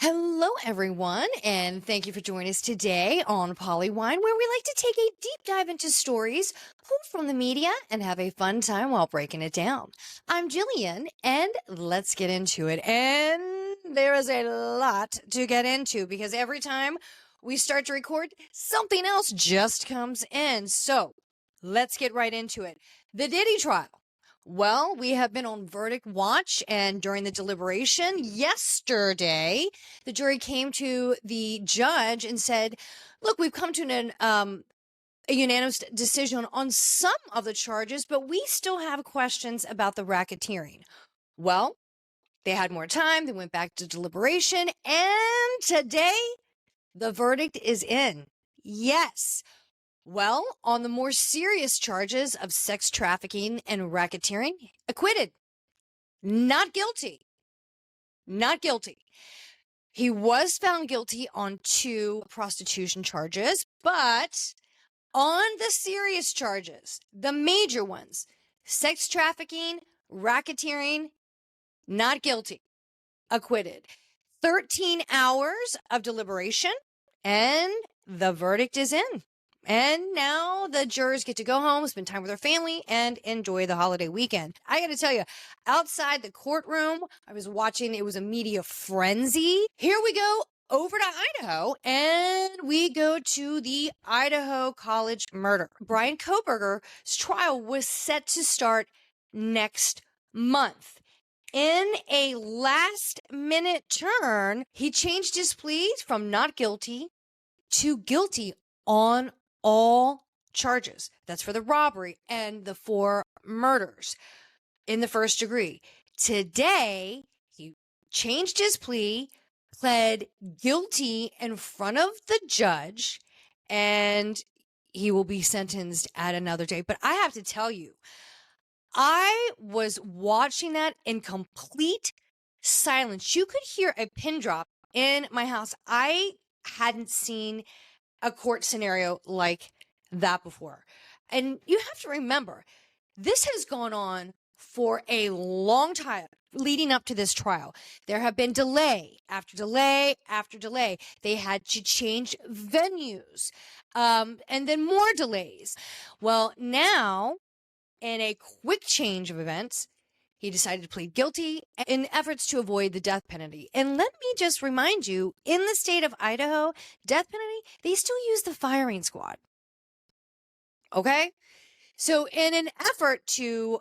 Hello, everyone, and thank you for joining us today on Pollywine, where we like to take a deep dive into stories pulled from the media and have a fun time while breaking it down. I'm Jillian, and let's get into it. And there is a lot to get into because every time we start to record, something else just comes in. So let's get right into it. The Diddy trial. Well, we have been on verdict watch, and during the deliberation yesterday, the jury came to the judge and said, look, we've come to a unanimous decision on some of the charges, but we still have questions about the racketeering. Well, they had more time. They went back to deliberation, and today the verdict is in. Yes. Well, on the more serious charges of sex trafficking and racketeering, acquitted. Not guilty. Not guilty. He was found guilty on 2 prostitution charges, but on the serious charges, the major ones, sex trafficking, racketeering, not guilty, acquitted. 13 hours of deliberation, and the verdict is in. And now the jurors get to go home, spend time with their family, and enjoy the holiday weekend. I got to tell you, outside the courtroom, I was watching, it was a media frenzy. Here we go over to Idaho, and we go to the Idaho College murder. Bryan Kohberger's trial was set to start next month. In a last-minute turn, he changed his plea from not guilty to guilty on all charges. That's for the robbery and the 4 murders in the first degree. Today, he changed his plea, pled guilty in front of the judge, and he will be sentenced at another date. But I have to tell you, I was watching that in complete silence. You could hear a pin drop in my house. I hadn't seen a court scenario like that before. And you have to remember, this has gone on for a long time leading up to this trial. There have been delay after delay after delay. They had to change venues, and then more delays. Well, now, in a quick change of events, he decided to plead guilty in efforts to avoid the death penalty. And let me just remind you, in the state of Idaho, death penalty, they still use the firing squad. Okay? So in an effort to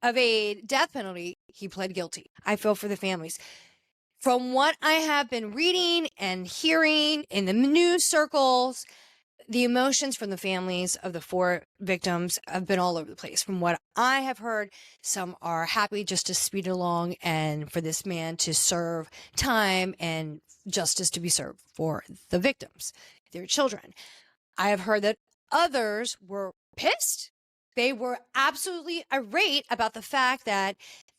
evade death penalty, he pled guilty. I feel for the families. From what I have been reading and hearing in the news circles, the emotions from the families of the 4 victims have been all over the place. From what I have heard, some are happy just to speed along and for this man to serve time and justice to be served for the victims, their children. I have heard that others were pissed. They were absolutely irate about the fact that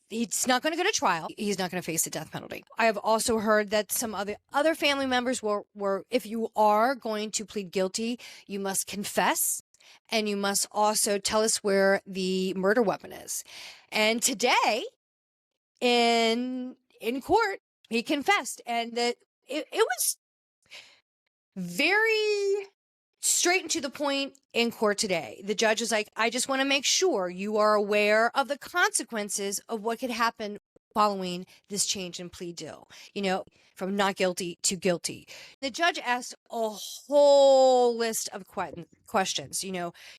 he's not going to go to trial. He's not going to face the death penalty. I have also heard that some other family members were, if you are going to plead guilty, you must confess, and you must also tell us where the murder weapon is. And today, in court, he confessed, and that it was very straight and to the point in court today. The judge was like, I just want to make sure you are aware of the consequences of what could happen following this change in plea deal, from not guilty to guilty. The judge asked a whole list of questions.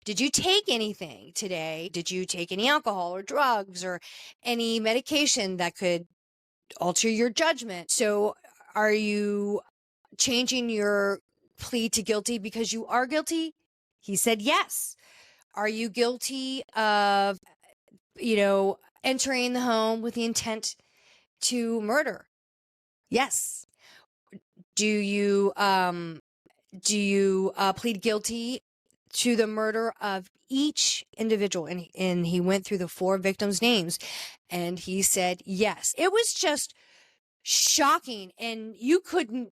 Did you take anything today? Did you take any alcohol or drugs or any medication that could alter your judgment? So are you changing your plea to guilty because you are guilty? He said yes. Are you guilty of, entering the home with the intent to murder? Yes. Do you plead guilty to the murder of each individual? And he went through the 4 victims' names, and he said yes. It was just shocking, and you couldn't.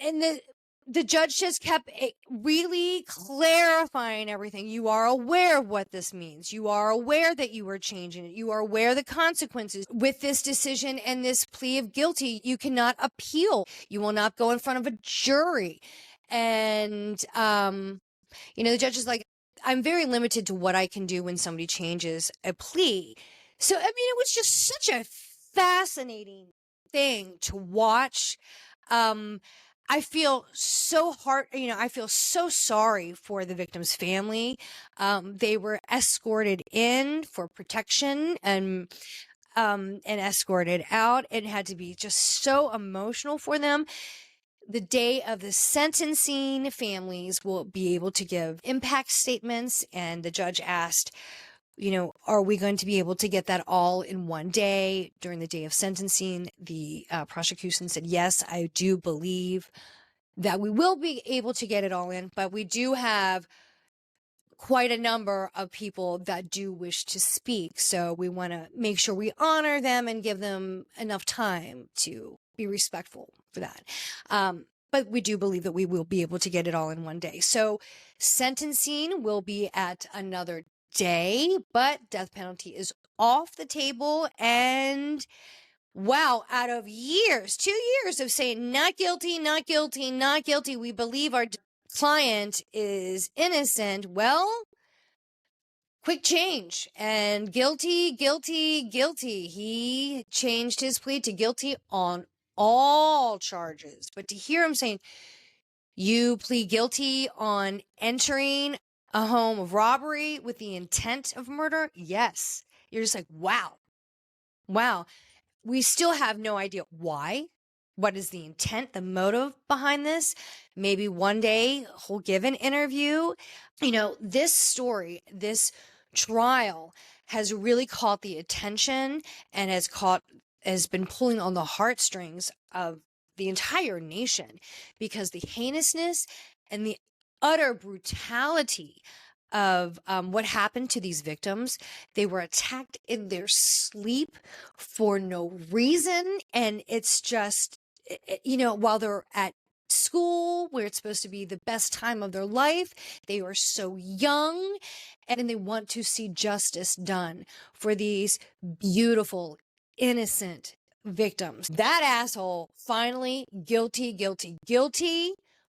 And the judge just kept really clarifying everything. You are aware of what this means. You are aware that you are changing it. You are aware of the consequences with this decision and this plea of guilty. You cannot appeal. You will not go in front of a jury. And, the judge is like, I'm very limited to what I can do when somebody changes a plea. So, I mean, it was just such a fascinating thing to watch. I feel so I feel so sorry for the victim's family. They were escorted in for protection and escorted out. It had to be just so emotional for them. The day of the sentencing, families will be able to give impact statements, and the judge asked, are we going to be able to get that all in one day during the day of sentencing? The prosecution said, yes, I do believe that we will be able to get it all in, but we do have quite a number of people that do wish to speak. So we want to make sure we honor them and give them enough time to be respectful for that. But we do believe that we will be able to get it all in one day. So sentencing will be at another day, but death penalty is off the table. And wow, out of 2 years of saying not guilty, not guilty, not guilty, we believe our client is innocent. Well, quick change and guilty, guilty, guilty. He changed his plea to guilty on all charges. But to hear him saying, you plead guilty on entering a home of robbery with the intent of murder? Yes. You're just like, wow. Wow. We still have no idea why. What is the intent, the motive behind this? Maybe one day he'll give an interview. This story, this trial has really caught the attention and has been pulling on the heartstrings of the entire nation, because the heinousness and the utter brutality of what happened to these victims. They were attacked in their sleep for no reason. And it's just, while they're at school where it's supposed to be the best time of their life, they are so young and they want to see justice done for these beautiful, innocent victims. That asshole finally guilty, guilty, guilty.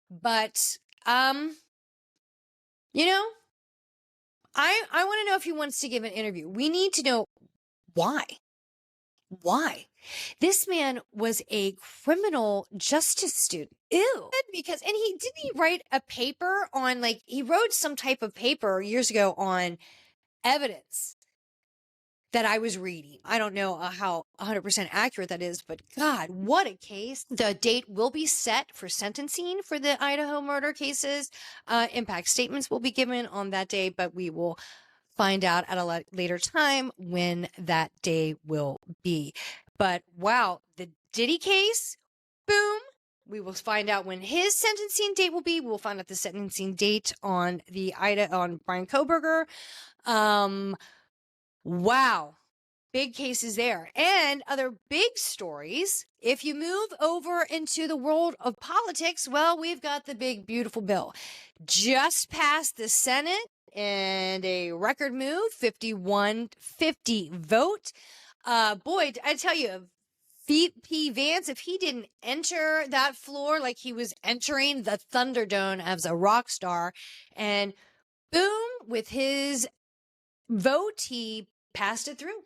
But, I want to know if he wants to give an interview. We need to know why. Why? This man was a criminal justice student. Ew. Because, and didn't he write a paper on, he wrote some type of paper years ago on evidence that I was reading. I don't know how 100% accurate that is, but God, what a case. The date will be set for sentencing for the Idaho murder cases. Impact statements will be given on that day, but we will find out at a later time when that day will be. But wow, the Diddy case, boom. We will find out when his sentencing date will be. We'll find out the sentencing date on on Bryan Kohberger. Wow. Big cases there. And other big stories. If you move over into the world of politics, well, we've got the big, beautiful bill. Just passed the Senate and a record move, 51-50 vote. Boy, I tell you, VP Vance, if he didn't enter that floor like he was entering the Thunderdome as a rock star, and boom, with his vote, he passed it through.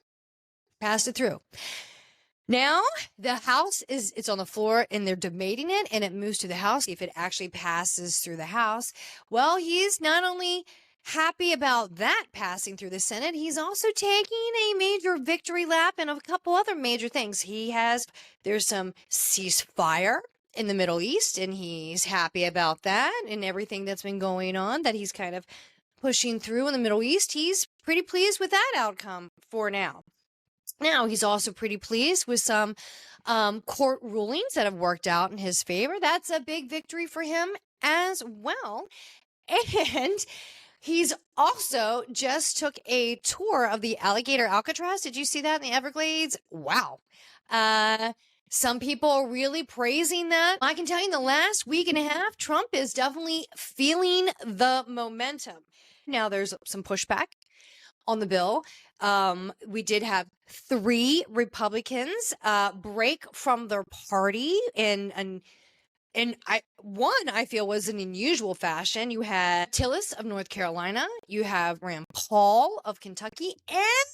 Now the House it's on the floor and they're debating it, and it moves to the House. If it actually passes through the House, well, he's not only happy about that passing through the Senate, he's also taking a major victory lap and a couple other major things. There's some ceasefire in the Middle East, and he's happy about that and everything that's been going on that he's kind of pushing through in the Middle East. He's pretty pleased with that outcome for now. Now, he's also pretty pleased with some court rulings that have worked out in his favor. That's a big victory for him as well. And he's also just took a tour of the alligator Alcatraz. Did you see that in the Everglades? Wow. Some people are really praising that. I can tell you in the last week and a half, Trump is definitely feeling the momentum. Now there's some pushback on the bill. We did have 3 Republicans break from their party I feel was an unusual fashion. You had Tillis of North Carolina, you have Rand Paul of Kentucky, and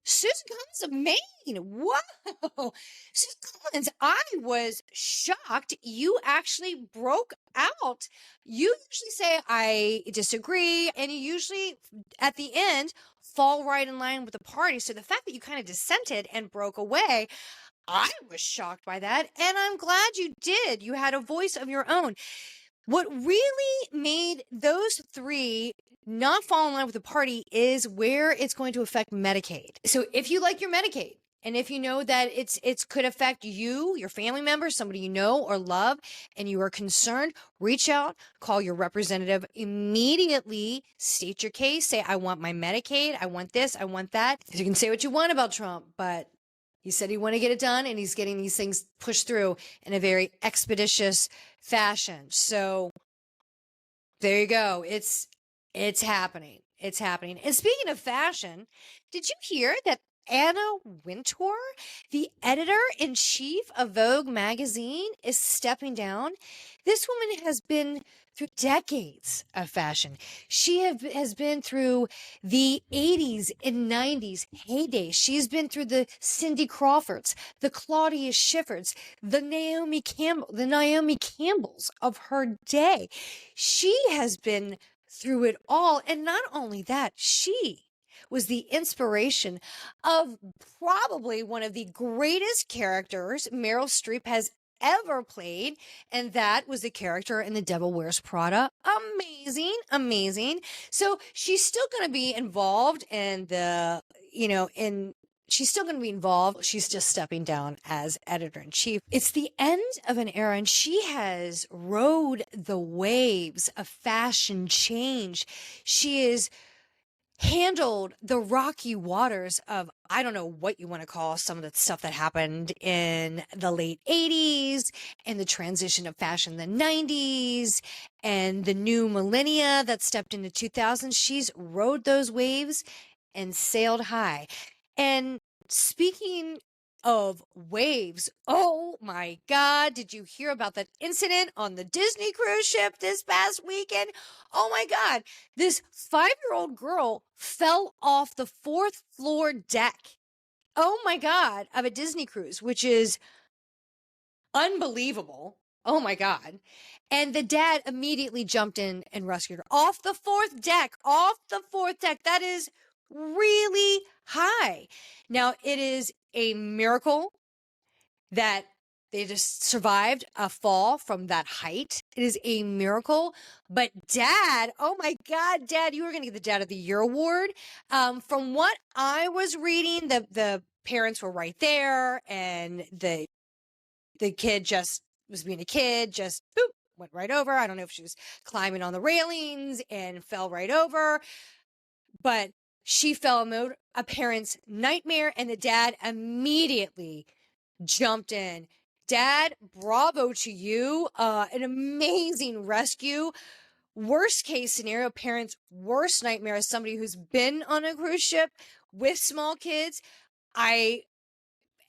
Susan Collins of Maine. Whoa. Susan Collins, I was shocked. You actually broke out. You usually say, I disagree. And you usually, at the end, fall right in line with the party. So the fact that you kind of dissented and broke away, I was shocked by that. And I'm glad you did. You had a voice of your own. What really made those 3 not fall in line with the party is where it's going to affect Medicaid. So if you like your Medicaid, and if you know that it's could affect you, your family member, somebody you know or love, and you are concerned, reach out, call your representative immediately, state your case, say, I want my Medicaid, I want this, I want that. You can say what you want about Trump, but he said he wanted to get it done, and he's getting these things pushed through in a very expeditious fashion. So there you go. It's happening. It's happening. And speaking of fashion, did you hear that Anna Wintour, the editor-in-chief of Vogue magazine, is stepping down? This woman has been through decades of fashion. She has been through the 80s and 90s heyday. She's been through the Cindy Crawfords, the Claudia Schifferds, the Naomi Campbells of her day. She has been through it all. And not only that, she was the inspiration of probably one of the greatest characters Meryl Streep has ever played, and that was the character in The Devil Wears Prada. Amazing, amazing. So she's still going to be involved in she's still going to be involved. She's just stepping down as editor-in-chief. It's the end of an era, and she has rode the waves of fashion change. She is handled the rocky waters of, I don't know what you want to call some of the stuff that happened in the late 80s and the transition of fashion in the 90s and the new millennia that stepped into 2000s. She's rode those waves and sailed high. And speaking of waves, oh my God, did you hear about that incident on the Disney cruise ship this past weekend? Oh my God, this 5-year-old girl fell off the 4th floor deck. Oh my God, of a Disney cruise, which is unbelievable. Oh my God. And the dad immediately jumped in and rescued her off the 4th deck, That is really high. Now, it is a miracle that they just survived a fall from that height. It is a miracle. But Dad, oh my God, Dad, you were going to get the Dad of the Year award. From what I was reading, the parents were right there, and the kid just was being a kid, just boop, went right over. I don't know if she was climbing on the railings and fell right over, but she fell a parent's nightmare, and the dad immediately jumped in. Dad, bravo to you. An amazing rescue. Worst case scenario, parents' worst nightmare as somebody who's been on a cruise ship with small kids.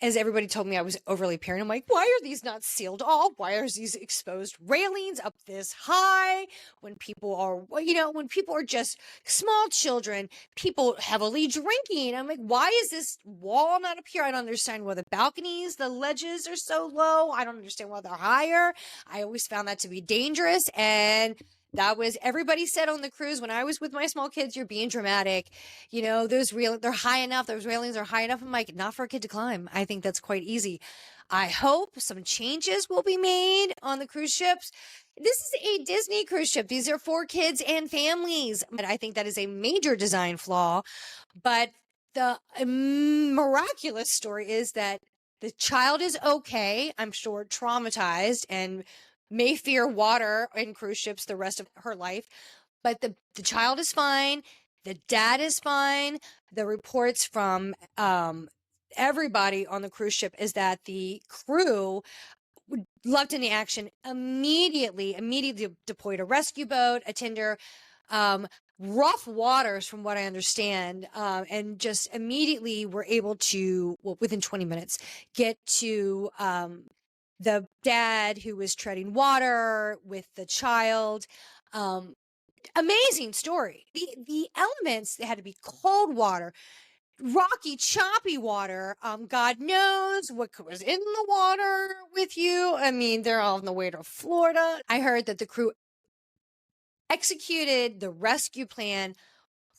As everybody told me, I was overly paranoid. I'm like, why are these not sealed off? Why are these exposed railings up this high? When people are just small children, people heavily drinking. I'm like, why is this wall not up here? I don't understand why the balconies, the ledges are so low. I don't understand why they're higher. I always found that to be dangerous. And that was, everybody said on the cruise when I was with my small kids, you're being dramatic. They're high enough. Those railings are high enough. I'm like, not for a kid to climb. I think that's quite easy. I hope some changes will be made on the cruise ships. This is a Disney cruise ship. These are for kids and families. But I think that is a major design flaw. But the miraculous story is that the child is okay. I'm sure traumatized and may fear water in cruise ships the rest of her life, but the child is fine. The dad is fine. The reports from everybody on the cruise ship is that the crew loved in the action, immediately deployed a rescue boat, a tender, rough waters from what I understand, and just immediately were able to, well, within 20 minutes, get to the dad who was treading water with the child. Amazing story. The elements, they had to be cold water, rocky, choppy water. God knows what was in the water with you. I mean, they're on the way to Florida. I heard that the crew executed the rescue plan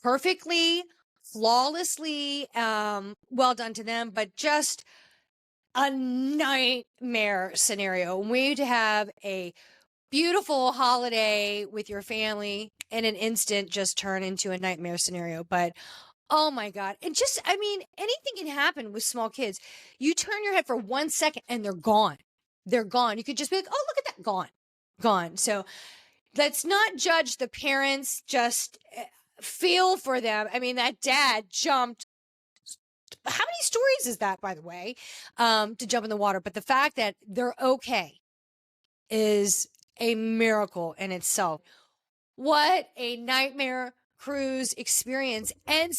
perfectly, flawlessly. Well done to them, but just a nightmare scenario. We to have a beautiful holiday with your family in an instant just turn into a nightmare scenario. But oh my God. And just, I mean, anything can happen with small kids. You turn your head for 1 second and they're gone. They're gone. You could just be like, oh, look at that. Gone. Gone. So let's not judge the parents. Just feel for them. I mean, that dad jumped. How many stories is that, by the way, to jump in the water? But the fact that they're okay is a miracle in itself. What a nightmare cruise experience. And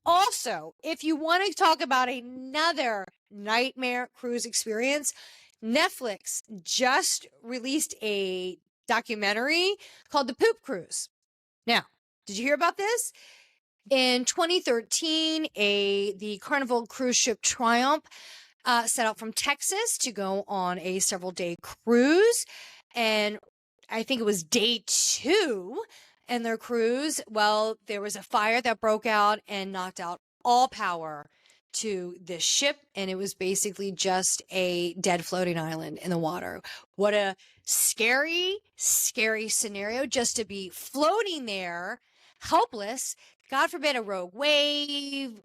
also, if you want to talk about another nightmare cruise experience, Netflix just released a documentary called The Poop Cruise. Now, did you hear about this? In 2013, the Carnival cruise ship Triumph set out from Texas to go on a several-day cruise. And I think it was day 2 in their cruise. Well, there was a fire that broke out and knocked out all power to this ship. And it was basically just a dead floating island in the water. What a scary, scary scenario just to be floating there, helpless. God forbid a rogue wave,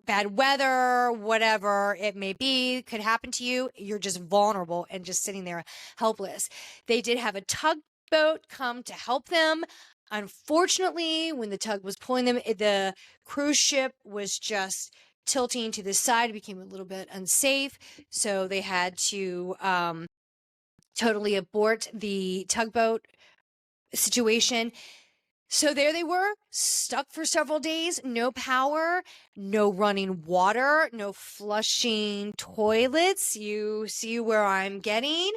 bad weather, whatever it may be, could happen to you. You're just vulnerable and just sitting there helpless. They did have a tugboat come to help them. Unfortunately, when the tug was pulling them, the cruise ship was just tilting to the side. It became a little bit unsafe. So they had to totally abort the tugboat situation. So there they were, stuck for several days, no power, no running water, no flushing toilets. You see where I'm getting.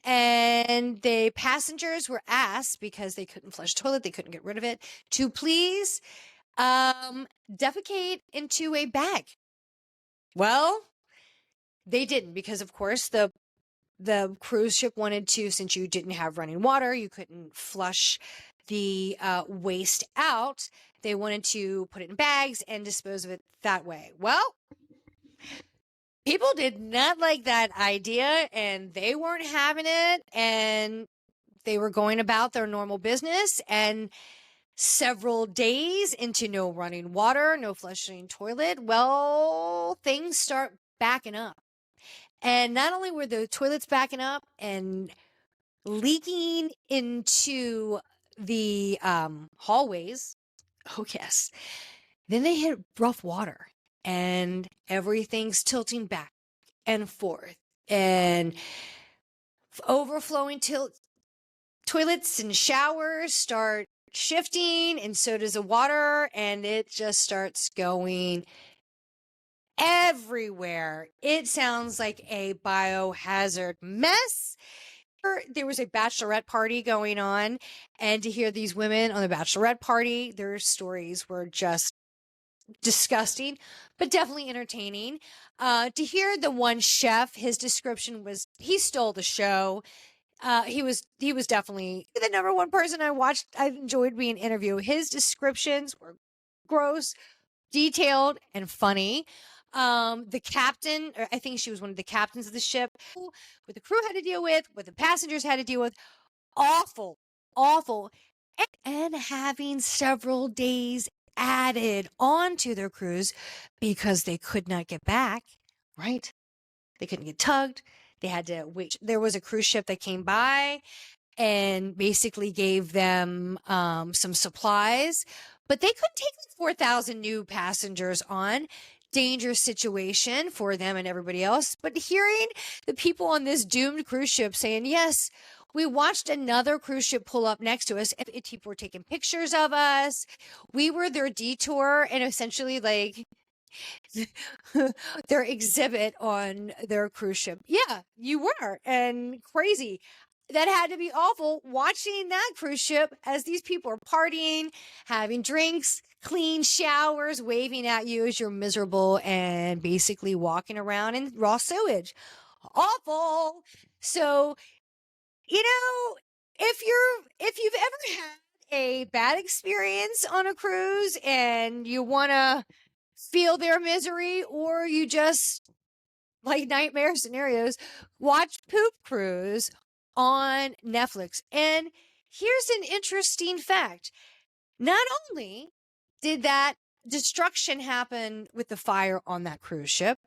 And the passengers were asked, because they couldn't flush toilet, they couldn't get rid of it, to please defecate into a bag. Well, they didn't, because of course the cruise ship wanted to, since you didn't have running water, you couldn't flush the waste out. They wanted to put it in bags and dispose of it that way. Well, people did not like that idea and they weren't having it, and they were going about their normal business. And several days into no running water, no flushing toilet, well, things start backing up. And not only were the toilets backing up and leaking into the hallways, oh yes, then they hit rough water and everything's tilting back and forth, and overflowing toilets and showers start shifting, and so does the water, and it just starts going everywhere. It sounds like a biohazard mess. There was a bachelorette party going on, and to hear these women on the bachelorette party, their stories were just disgusting, but definitely entertaining. To hear the one chef, his description was, he stole the show. He was definitely the number one person I watched. I enjoyed being interviewed. His descriptions were gross, detailed, and funny. The captain, or I think she was one of the captains of the ship, what the crew had to deal with, what the passengers had to deal with, awful, awful. And having several days added onto their cruise because they could not get back, right? They couldn't get tugged. They had to wait. There was a cruise ship that came by and basically gave them some supplies, but they couldn't take 4,000 new passengers on. dangerous situation for them and everybody else. But hearing the people on this doomed cruise ship saying, yes, we watched another cruise ship pull up next to us, and people were taking pictures of us. We were their detour and essentially like their exhibit on their cruise ship. Yeah, you were. And crazy. That had to be awful watching that cruise ship as these people are partying, having drinks, clean showers, waving at you as you're miserable and basically walking around in raw sewage. Awful. So, if you've ever had a bad experience on a cruise and you want to feel their misery, or you just like nightmare scenarios, watch Poop Cruise on Netflix. And here's an interesting fact. Not only did that destruction happen with the fire on that cruise ship,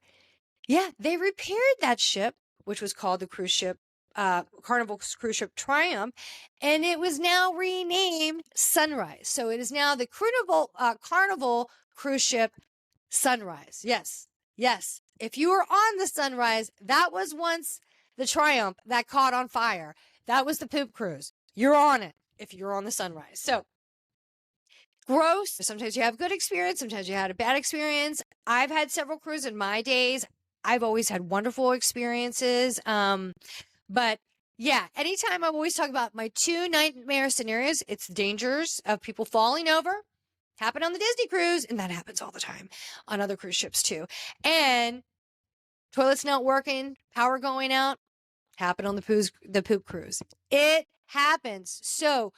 yeah, they repaired that ship, which was called the cruise ship, Carnival Cruise Ship Triumph, and it was now renamed Sunrise. So it is now the Carnival Cruise Ship Sunrise. Yes. Yes. If you were on the Sunrise, that was once the Triumph that caught on fire. That was the Poop Cruise. You're on it if you're on the Sunrise. So gross. Sometimes you have good experience. Sometimes you had a bad experience. I've had several cruises in my days. I've always had wonderful experiences. But yeah, anytime I'm always talking about my 2 nightmare scenarios, it's dangers of people falling over. Happened on the Disney cruise, and that happens all the time on other cruise ships too. And toilets not working, power going out, happened on the poop cruise. It happens. So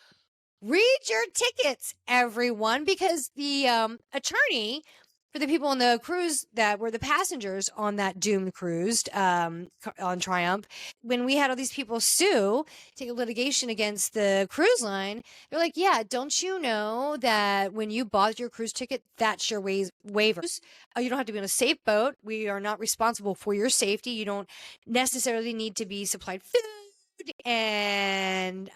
read your tickets, everyone, because the attorney for the people on the cruise that were the passengers on that doomed cruise on Triumph, when we had all these people take a litigation against the cruise line, they're like, yeah, don't you know that when you bought your cruise ticket, that's your waiver. You don't have to be on a safe boat. We are not responsible for your safety. You don't necessarily need to be supplied food. And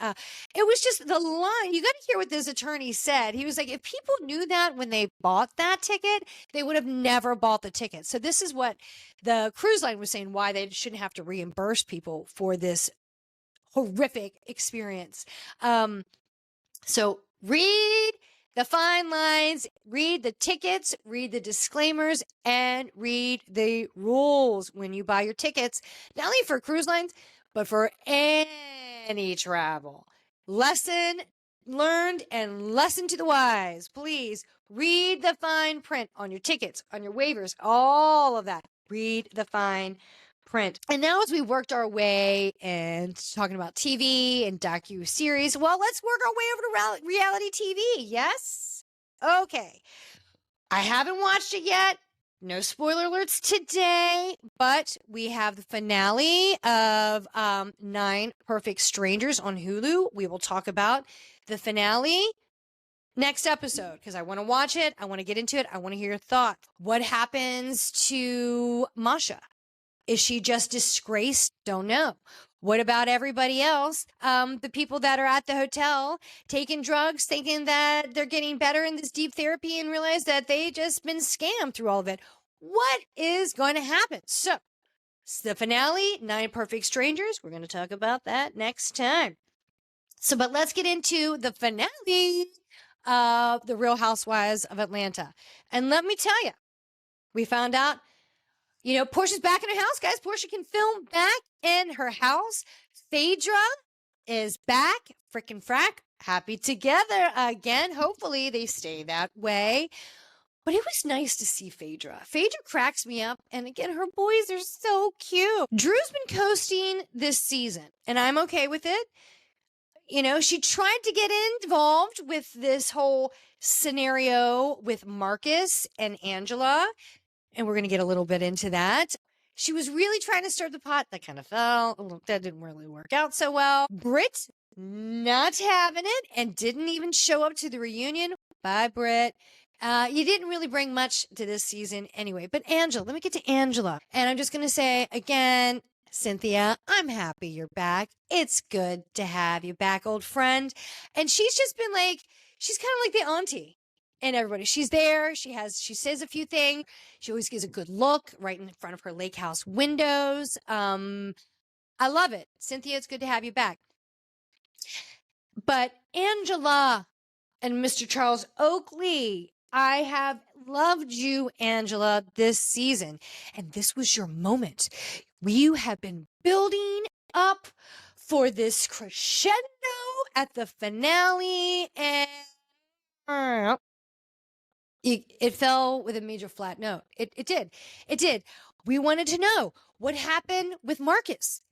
it was just the line. You got to hear what this attorney said. He was like, if people knew that when they bought that ticket, they would have never bought the ticket. So this is what the cruise line was saying, why they shouldn't have to reimburse people for this horrific experience. So read the fine lines, read the tickets, read the disclaimers, and read the rules when you buy your tickets, not only for cruise lines, but for any travel. Lesson learned and lesson to the wise. Please read the fine print on your tickets, on your waivers, all of that. Read the fine print. And now as we worked our way and talking about TV and docu-series, well, let's work our way over to reality TV. Yes? Okay. I haven't watched it yet. No spoiler alerts today, but we have the finale of 9 Perfect Strangers on Hulu. We will talk about the finale next episode because I want to watch it. I want to get into it. I want to hear your thoughts. What happens to Masha? Is she just disgraced? Don't know. What about everybody else? The people that are at the hotel taking drugs, thinking that they're getting better in this deep therapy and realize that they just been scammed through all of it. What is going to happen? So it's the finale, 9 Perfect Strangers. We're going to talk about that next time. So, but let's get into the finale of The Real Housewives of Atlanta. And let me tell you, we found out, Portia's back in her house, guys. Portia can film back in her house. Phaedra is back. Frickin' frack. Happy together again. Hopefully they stay that way. But it was nice to see Phaedra. Phaedra cracks me up. And again, her boys are so cute. Drew's been coasting this season, and I'm okay with it. She tried to get involved with this whole scenario with Marcus and Angela. And we're going to get a little bit into that. She was really trying to stir the pot. That kind of fell. That didn't really work out so well. Britt, not having it and didn't even show up to the reunion. Bye, Britt. You didn't really bring much to this season anyway. But Angela, let me get to Angela. And I'm just going to say again, Cynthia, I'm happy you're back. It's good to have you back, old friend. And she's just been like, she's kind of like the auntie. and everybody. She's there. She says a few things. She always gives a good look right in front of her lake house windows. I love it. Cynthia, it's good to have you back. But Angela and Mr. Charles Oakley, I have loved you, Angela, this season. And this was your moment. You have been building up for this crescendo at the finale, and it fell with a major flat note. It did. It did. We wanted to know what happened with Marcus.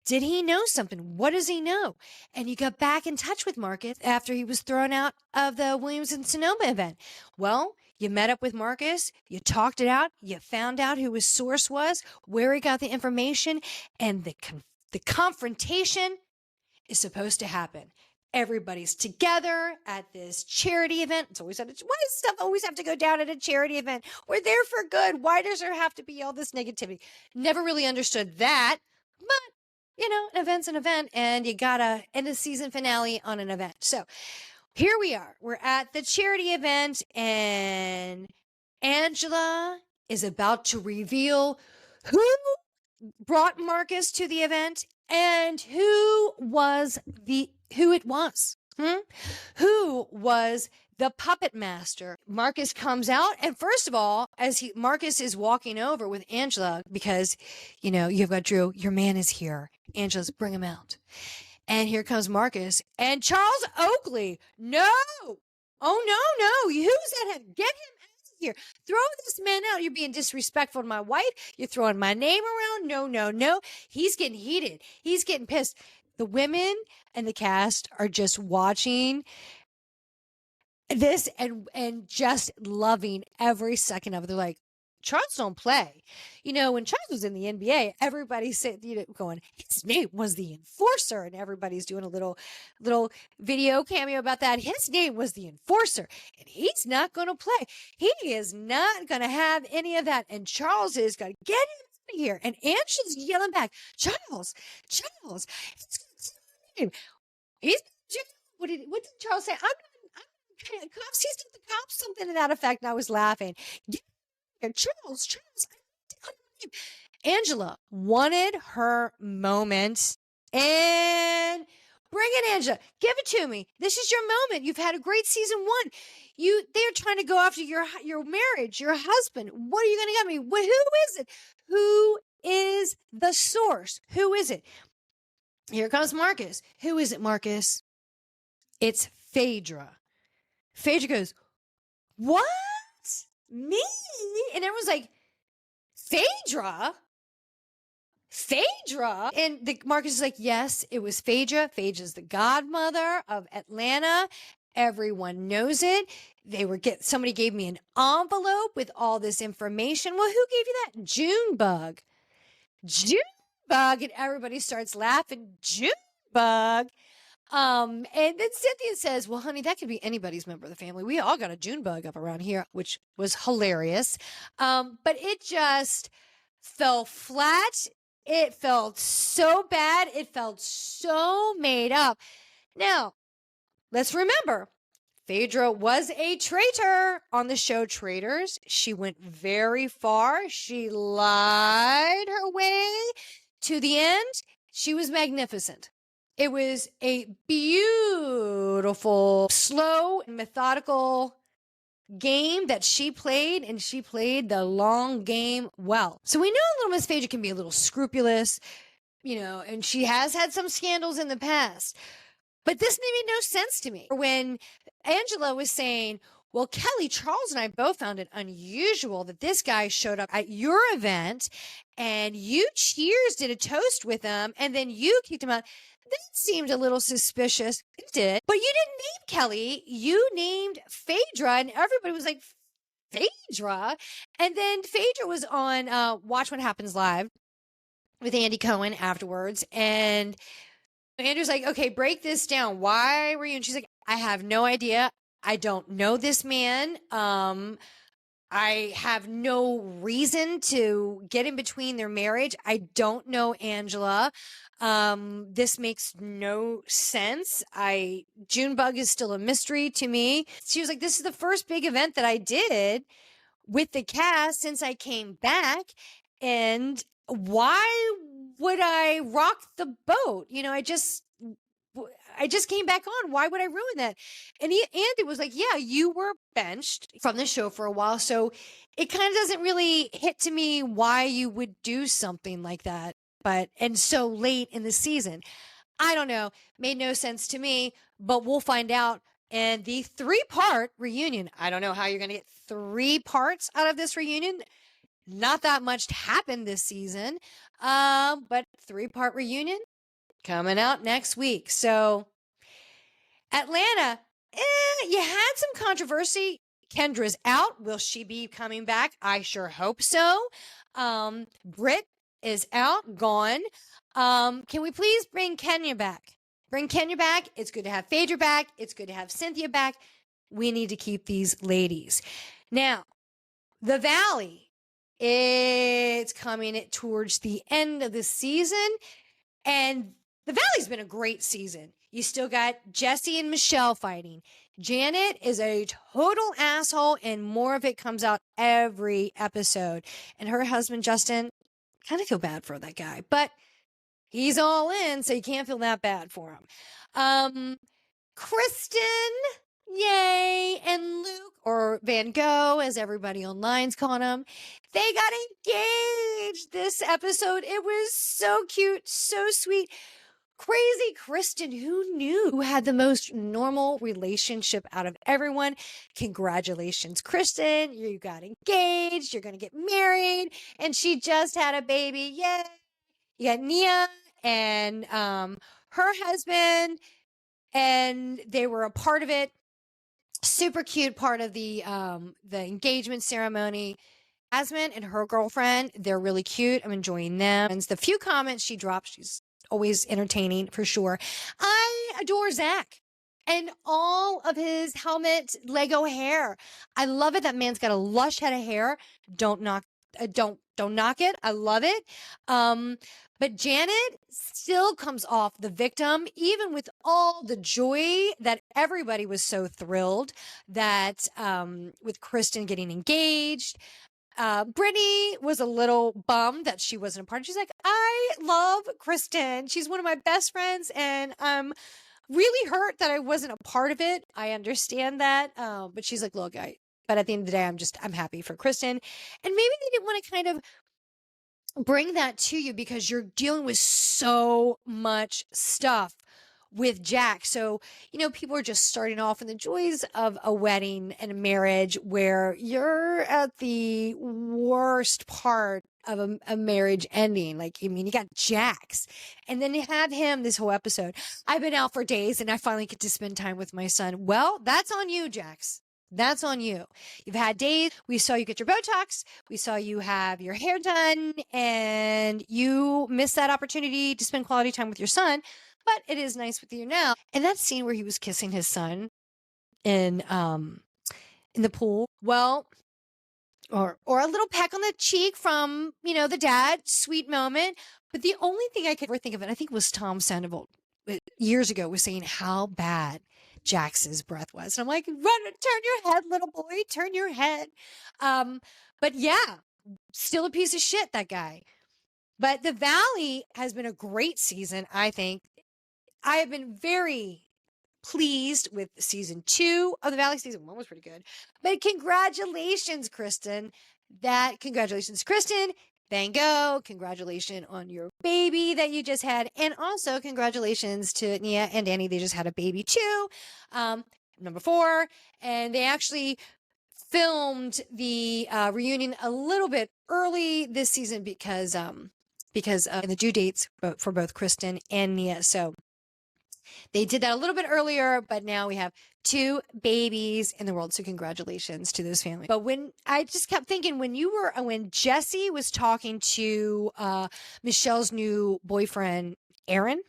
Did he know something? What does he know? And you got back in touch with Marcus after he was thrown out of the Williams and Sonoma event. Well, you met up with Marcus, you talked it out, you found out who his source was, where he got the information, and the confrontation is supposed to happen. Everybody's together at this charity event. It's always why does stuff always have to go down at a charity event? We're there for good. Why does there have to be all this negativity? Never really understood that, but an event's an event, and you gotta end a season finale on an event. So here we are. We're at the charity event, and Angela is about to reveal who brought Marcus to the event and who it was. Who was the puppet master? Marcus comes out, and first of all, Marcus is walking over with Angela because, you've got Drew, your man is here. Angela's, bring him out. And here comes Marcus and Charles Oakley. No! Oh, no. Who's that? Get him out of here. Throw this man out. You're being disrespectful to my wife. You're throwing my name around. No. He's getting heated. He's getting pissed. The women and the cast are just watching this and just loving every second of it. They're like, Charles don't play. When Charles was in the NBA, everybody said, going, his name was the Enforcer, and everybody's doing a little video cameo about that. His name was the Enforcer, and he's not going to play. He is not going to have any of that. And Charles is going to get him out of here. And Angela's yelling back, Charles, he's going to name. What did Charles say? I'm cops. He's got the cops, something to that effect. And I was laughing. Charles, Angela wanted her moment, and bring it, Angela. Give it to me. This is your moment. You've had a great season 1. They're trying to go after your marriage, your husband. What are you going to get me? Who is it? Who is the source? Who is it? Here comes Marcus. Who is it, Marcus? It's Phaedra. Phaedra goes, what? Me? And everyone's like, Phaedra? And Marcus is like, yes, it was Phaedra. Phaedra's the godmother of Atlanta. Everyone knows it. Somebody gave me an envelope with all this information. Well, who gave you that? Junebug. And everybody starts laughing. Junebug. And then Cynthia says, well, honey, that could be anybody's member of the family. We all got a Junebug up around here, which was hilarious. But it just fell flat. It felt so bad. It felt so made up. Now, let's remember, Phaedra was a traitor on the show Traitors. She went very far. She lied her way to the end. She was magnificent. It was a beautiful, slow, methodical game that she played, and she played the long game well. So we know little Miss Phaedra can be a little scrupulous, and she has had some scandals in the past. But this made no sense to me. When Angela was saying, well, Kelly, Charles and I both found it unusual that this guy showed up at your event and you did a toast with him, and then you kicked him out. That seemed a little suspicious. It did. But you didn't name Kelly. You named Phaedra, and everybody was like, Phaedra? And then Phaedra was on Watch What Happens Live with Andy Cohen afterwards. And Andrew's like, okay, break this down. Why were you? And she's like, I have no idea. I don't know this man. I have no reason to get in between their marriage. I don't know Angela. This makes no sense. Junebug is still a mystery to me. She was like, this is the first big event that I did with the cast since I came back. And why would I rock the boat? I just came back on. Why would I ruin that? And Andy was like, yeah, you were benched from the show for a while. So it kind of doesn't really hit to me why you would do something like that. And so late in the season, I don't know, made no sense to me, but we'll find out. And the 3-part reunion, I don't know how you're going to get 3 parts out of this reunion. Not that much happened this season, but 3-part reunion coming out next week. So Atlanta, you had some controversy. Kendra's out. Will she be coming back? I sure hope so. Britt is out, gone. Can we please bring Kenya back? Bring Kenya back. It's good to have Phaedra back. It's good to have Cynthia back. We need to keep these ladies. Now, the Valley, it's coming towards the end of the season. And the Valley's been a great season. You still got Jesse and Michelle fighting. Janet is a total asshole, and more of it comes out every episode. And her husband, Justin, kind of feel bad for that guy, but he's all in, so you can't feel that bad for him. Kristen, yay, and Luke, or Van Gogh, as everybody online's calling him, they got engaged this episode. It was so cute, so sweet. Crazy Kristen, who knew, who had the most normal relationship out of everyone. Congratulations, Kristen. You got engaged. You're going to get married. And she just had a baby. Yay. You got Nia and her husband, and they were a part of it. Super cute part of the engagement ceremony. Jasmine and her girlfriend, they're really cute. I'm enjoying them. And the few comments she dropped, she's always entertaining for sure. I adore Zach and all of his helmet Lego hair. I love it. That man's got a lush head of hair. Don't knock it. I love it. But Janet still comes off the victim, even with all the joy that everybody was so thrilled that with Kristen getting engaged. Brittany was a little bummed that she wasn't a part. She's like, I love Kristen. She's one of my best friends, and I'm really hurt that I wasn't a part of it. I understand that. But she's like, look, but at the end of the day, I'm happy for Kristen. And maybe they didn't want to kind of bring that to you because you're dealing with so much stuff with Jack. So, people are just starting off in the joys of a wedding and a marriage where you're at the worst part of a marriage ending. You got Jax, and then you have him this whole episode. I've been out for days and I finally get to spend time with my son. Well, that's on you, Jax. That's on you. You've had days. We saw you get your Botox. We saw you have your hair done, and you missed that opportunity to spend quality time with your son. But it is nice with you now. And that scene where he was kissing his son in the pool, well, or a little peck on the cheek from, the dad, sweet moment. But the only thing I could ever think of, and I think it was Tom Sandoval years ago, was saying how bad Jax's breath was. And I'm like, turn your head, little boy, turn your head. But yeah, still a piece of shit, that guy. But the Valley has been a great season, I think. I have been very pleased with season 2 of the Valley. Season 1 was pretty good. But congratulations, Kristen. Congratulations, Kristen. Van Gogh. Congratulations on your baby that you just had. And also congratulations to Nia and Danny. They just had a baby too. Number 4. And they actually filmed the reunion a little bit early this season because of the due dates for both Kristen and Nia. So they did that a little bit earlier, but now we have 2 babies in the world. So congratulations to those families. But when I just kept thinking, when Jesse was talking to Michelle's new boyfriend, Aaron,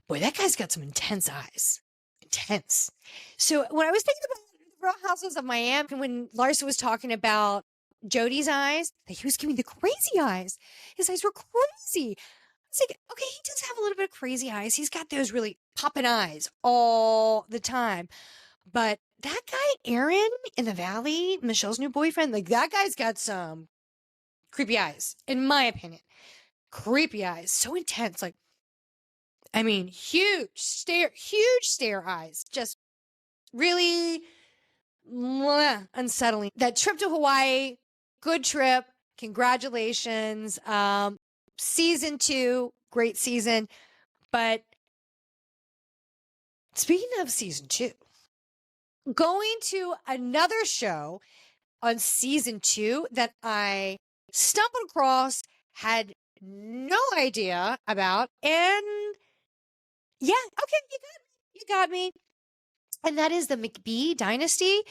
boy, that guy's got some intense eyes. Intense. So when I was thinking about Real Houses of Miami when Larsa was talking about Jody's eyes. He was giving the crazy eyes. His eyes were crazy. It's like, okay, he does have a little bit of crazy eyes. He's got those really popping eyes all the time. But that guy, Aaron in the Valley, Michelle's new boyfriend, like that guy's got some creepy eyes, in my opinion. Creepy eyes, so intense. Like, I mean, huge stare eyes. Just really unsettling. That trip to Hawaii, good trip. Congratulations. Season 2, great season. But speaking of season 2, going to another show on season 2 that I stumbled across, had no idea about, and yeah, okay, you got me. And that is the McBee Dynasty.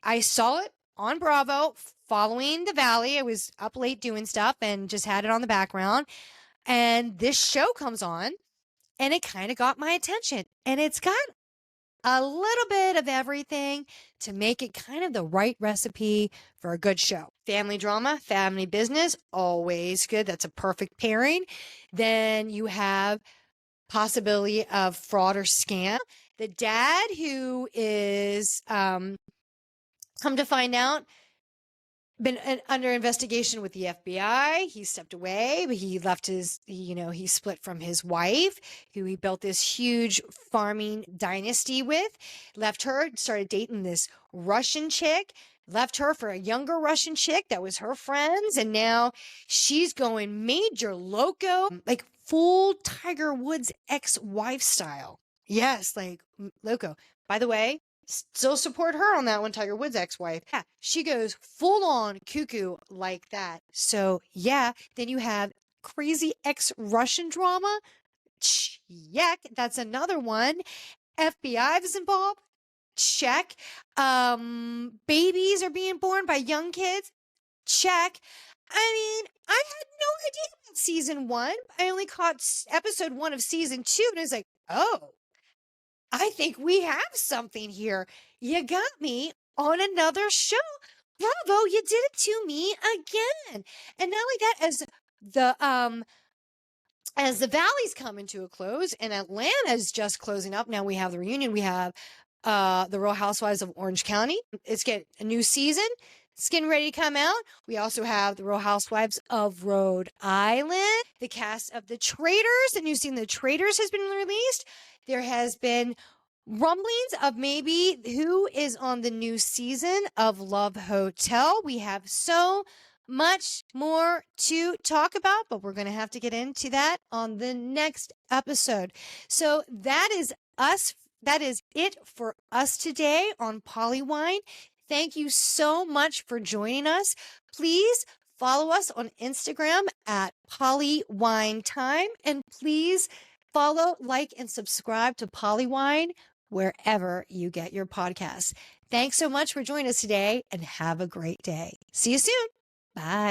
I saw it on Bravo following the Valley. I was up late doing stuff and just had it on the background. And this show comes on and it kind of got my attention. And it's got a little bit of everything to make it kind of the right recipe for a good show. Family drama, family business, always good. That's a perfect pairing. Then you have possibility of fraud or scam. The dad who is, come to find out, been under investigation with the FBI. He stepped away, but he left he split from his wife, who he built this huge farming dynasty with, left her, started dating this Russian chick, left her for a younger Russian chick that was her friends. And now she's going major loco, like full Tiger Woods ex-wife style. Yes, like loco. By the way, still support her on that one, Tiger Woods' ex-wife. Yeah, she goes full on cuckoo like that. So yeah, then you have crazy ex-Russian drama. Check. That's another one. FBI is involved. Check. Babies are being born by young kids. Check. I mean, I had no idea about season 1. I only caught episode 1 of season 2, and I was like, oh, I think we have something here. You got me on another show. Bravo, you did it to me again. And not only that, as the Valley's coming to a close and Atlanta's just closing up, now we have the reunion. We have the Real Housewives of Orange County. It's getting a new season. It's getting ready to come out. We also have the Real Housewives of Rhode Island. The cast of The Traitors, the new season The Traitors has been released. There has been rumblings of maybe who is on the new season of Love Hotel. We have so much more to talk about, but we're going to have to get into that on the next episode. So that is us. That is it for us today on Polywine. Thank you so much for joining us. Please follow us on Instagram at PolyWineTime, and please follow, like, and subscribe to Polywine wherever you get your podcasts. Thanks so much for joining us today, and have a great day. See you soon. Bye.